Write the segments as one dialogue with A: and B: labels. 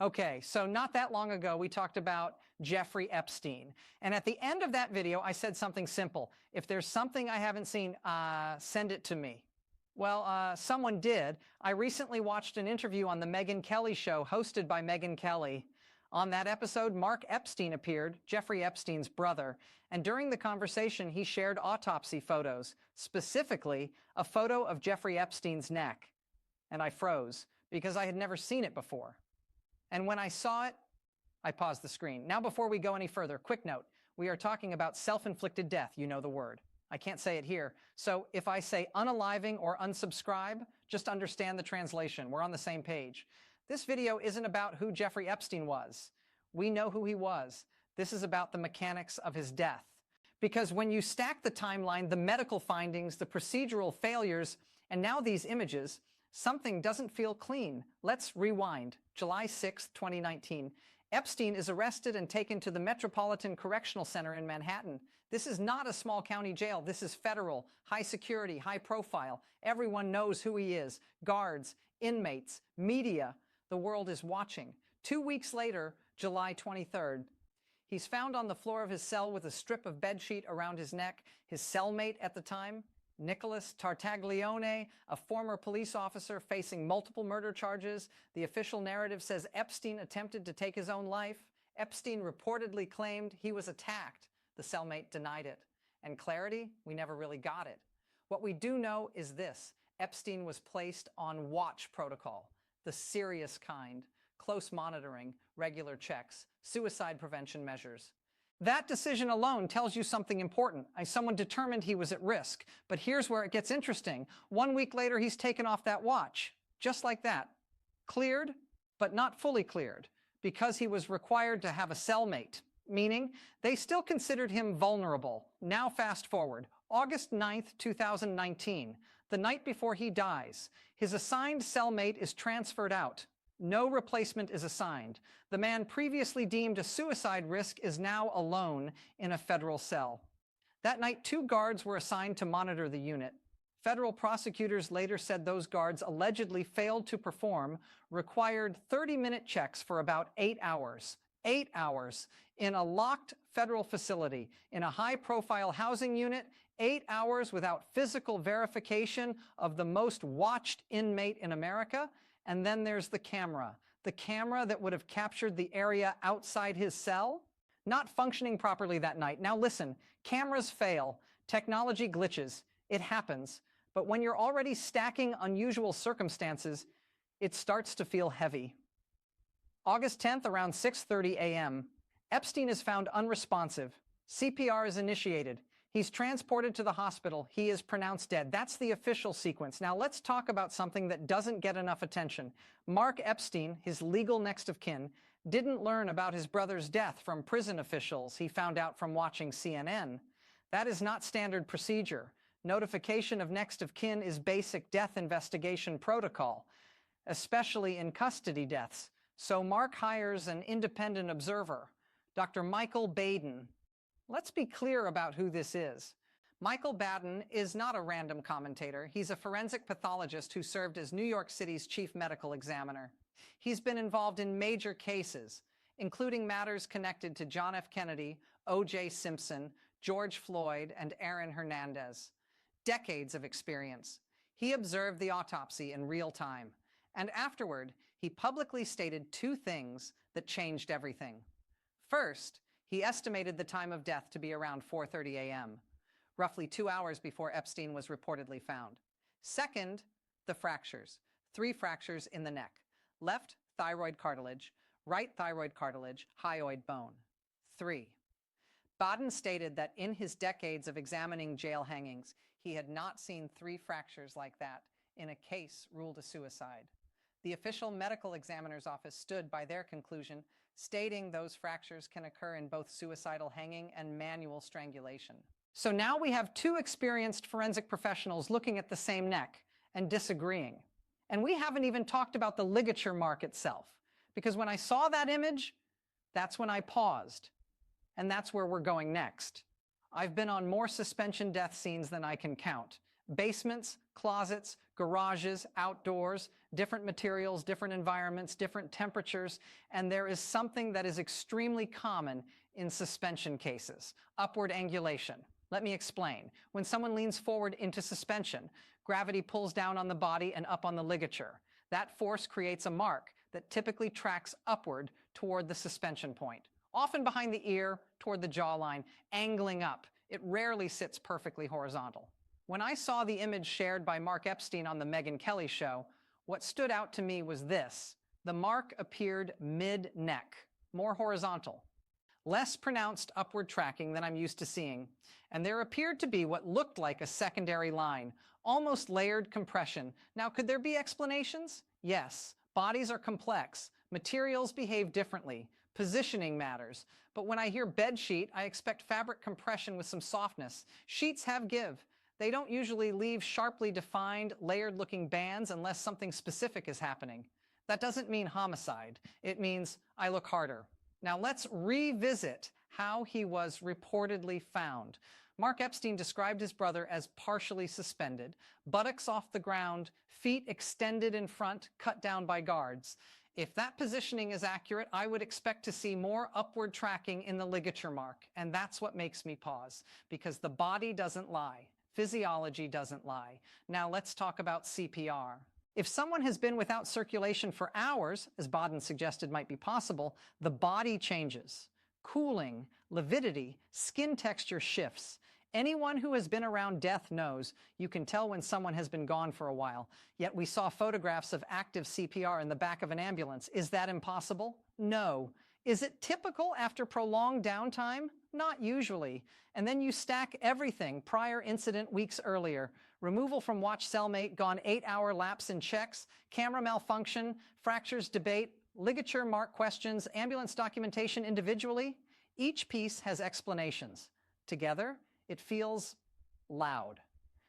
A: Okay, so not that long ago, we talked about Jeffrey Epstein. And at the end of that video, I said something simple. If there's something I haven't seen, send it to me. Well, someone did. I recently watched an interview on the Megyn Kelly show hosted by Megyn Kelly. On that episode, Mark Epstein appeared, Jeffrey Epstein's brother, and during the conversation, he shared autopsy photos, specifically a photo of Jeffrey Epstein's neck. And I froze because I had never seen it before. And when I saw it, I paused the screen. Now, before we go any further, quick note. We are talking about self-inflicted death. You know the word. I can't say it here. So if I say unaliving or unsubscribe, just understand the translation. We're on the same page. This video isn't about who Jeffrey Epstein was. We know who he was. This is about the mechanics of his death. Because when you stack the timeline, the medical findings, the procedural failures, and now these images, something doesn't feel clean. Let's rewind. July 6, 2019. Epstein is arrested and taken to the Metropolitan Correctional Center in Manhattan. This is not a small county jail. This is federal, high security, high profile. Everyone knows who he is. Guards, inmates, media. The world is watching. 2 weeks later, July 23rd, he's found on the floor of his cell with a strip of bedsheet around his neck. His cellmate at the time, Nicholas Tartaglione, a former police officer facing multiple murder charges. The official narrative says Epstein attempted to take his own life. Epstein reportedly claimed he was attacked. The cellmate denied it. And clarity? We never really got it. What we do know is this. Epstein was placed on watch protocol, the serious kind, close monitoring, regular checks, suicide prevention measures. That decision alone tells you something important. Someone determined he was at risk. But here's where it gets interesting. 1 week later, he's taken off that watch. Just like that. Cleared, but not fully cleared, because he was required to have a cellmate. Meaning, they still considered him vulnerable. Now fast forward. August 9th, 2019, the night before he dies. His assigned cellmate is transferred out. No replacement is assigned. The man previously deemed a suicide risk is now alone in a federal cell. That night, 2 guards were assigned to monitor the unit. Federal prosecutors later said those guards allegedly failed to perform required 30-minute checks for about 8 hours. 8 hours in a locked federal facility, in a high-profile housing unit, 8 hours without physical verification of the most watched inmate in America. And then there's the camera that would have captured the area outside his cell, not functioning properly that night. Now listen, cameras fail, technology glitches, it happens. But when you're already stacking unusual circumstances, it starts to feel heavy. August 10th, around 6:30 a.m., Epstein is found unresponsive. CPR is initiated. He's transported to the hospital. He is pronounced dead. That's the official sequence. Now let's talk about something that doesn't get enough attention. Mark Epstein, his legal next of kin, didn't learn about his brother's death from prison officials. He found out from watching CNN. That is not standard procedure. Notification of next of kin is basic death investigation protocol, especially in custody deaths. So Mark hires an independent observer, Dr. Michael Baden. Let's be clear about who this is. Michael Baden is not a random commentator. He's a forensic pathologist who served as New York City's chief medical examiner. He's been involved in major cases, including matters connected to John F. Kennedy, O.J. Simpson, George Floyd, and Aaron Hernandez. Decades of experience. He observed the autopsy in real time. And afterward, he publicly stated 2 things that changed everything. First, he estimated the time of death to be around 4:30 a.m., roughly 2 hours before Epstein was reportedly found. Second, the fractures. 3 fractures in the neck. Left thyroid cartilage, right thyroid cartilage, hyoid bone. 3. Baden stated that in his decades of examining jail hangings, he had not seen 3 fractures like that in a case ruled a suicide. The official medical examiner's office stood by their conclusion, stating those fractures can occur in both suicidal hanging and manual strangulation. So now we have 2 experienced forensic professionals looking at the same neck and disagreeing. And we haven't even talked about the ligature mark itself, because when I saw that image, that's when I paused. And that's where we're going next. I've been on more suspension death scenes than I can count. Basements, closets, garages, outdoors, different materials, different environments, different temperatures, and there is something that is extremely common in suspension cases: upward angulation. Let me explain. When someone leans forward into suspension, gravity pulls down on the body and up on the ligature. That force creates a mark that typically tracks upward toward the suspension point, often behind the ear, toward the jawline, angling up. It rarely sits perfectly horizontal. When I saw the image shared by Mark Epstein on the Megyn Kelly show, what stood out to me was this: the mark appeared mid-neck, more horizontal. Less pronounced upward tracking than I'm used to seeing, and there appeared to be what looked like a secondary line, almost layered compression. Now, could there be explanations? Yes. Bodies are complex. Materials behave differently. Positioning matters. But when I hear bed sheet, I expect fabric compression with some softness. Sheets have give. They don't usually leave sharply defined, layered-looking bands unless something specific is happening. That doesn't mean homicide. It means I look harder. Now let's revisit how he was reportedly found. Mark Epstein described his brother as partially suspended, buttocks off the ground, feet extended in front, cut down by guards. If that positioning is accurate, I would expect to see more upward tracking in the ligature mark, and that's what makes me pause, because the body doesn't lie. Physiology doesn't lie. Now let's talk about CPR. If someone has been without circulation for hours, as Baden suggested might be possible, the body changes. Cooling, lividity, skin texture shifts. Anyone who has been around death knows you can tell when someone has been gone for a while. Yet we saw photographs of active CPR in the back of an ambulance. Is that impossible? No. Is it typical after prolonged downtime? Not usually. And then you stack everything: prior incident weeks earlier, removal from watch cellmate, gone 8-hour lapse in checks, camera malfunction, fractures debate, ligature mark questions, ambulance documentation individually. Each piece has explanations. Together, it feels loud.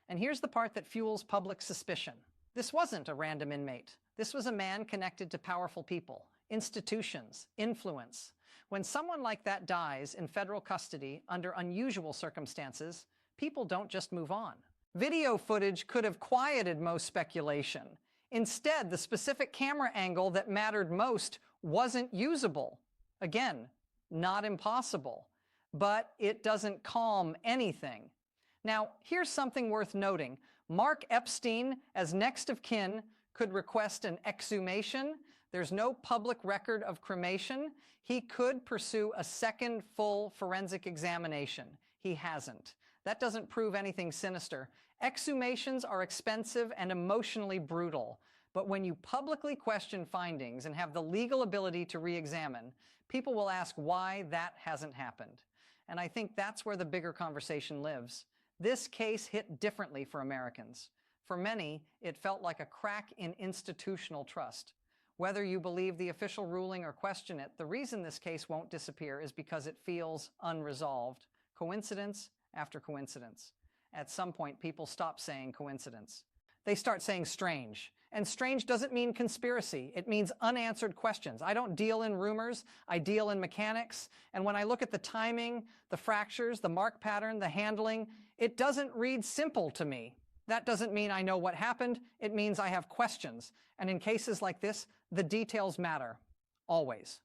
A: And here's the part that fuels public suspicion. This wasn't a random inmate. This was a man connected to powerful people, institutions, influence. When someone like that dies in federal custody under unusual circumstances, people don't just move on. Video footage could have quieted most speculation. Instead, the specific camera angle that mattered most wasn't usable. Again, not impossible, but it doesn't calm anything. Now, here's something worth noting. Mark Epstein, as next of kin, could request an exhumation. There's no public record of cremation. He could pursue a second full forensic examination. He hasn't. That doesn't prove anything sinister. Exhumations are expensive and emotionally brutal. But when you publicly question findings and have the legal ability to re-examine, people will ask why that hasn't happened. And I think that's where the bigger conversation lives. This case hit differently for Americans. For many, it felt like a crack in institutional trust. Whether you believe the official ruling or question it, the reason this case won't disappear is because it feels unresolved. Coincidence after coincidence. At some point, people stop saying coincidence. They start saying strange. And strange doesn't mean conspiracy. It means unanswered questions. I don't deal in rumors. I deal in mechanics. And when I look at the timing, the fractures, the mark pattern, the handling, it doesn't read simple to me. That doesn't mean I know what happened. It means I have questions. And in cases like this, the details matter. Always.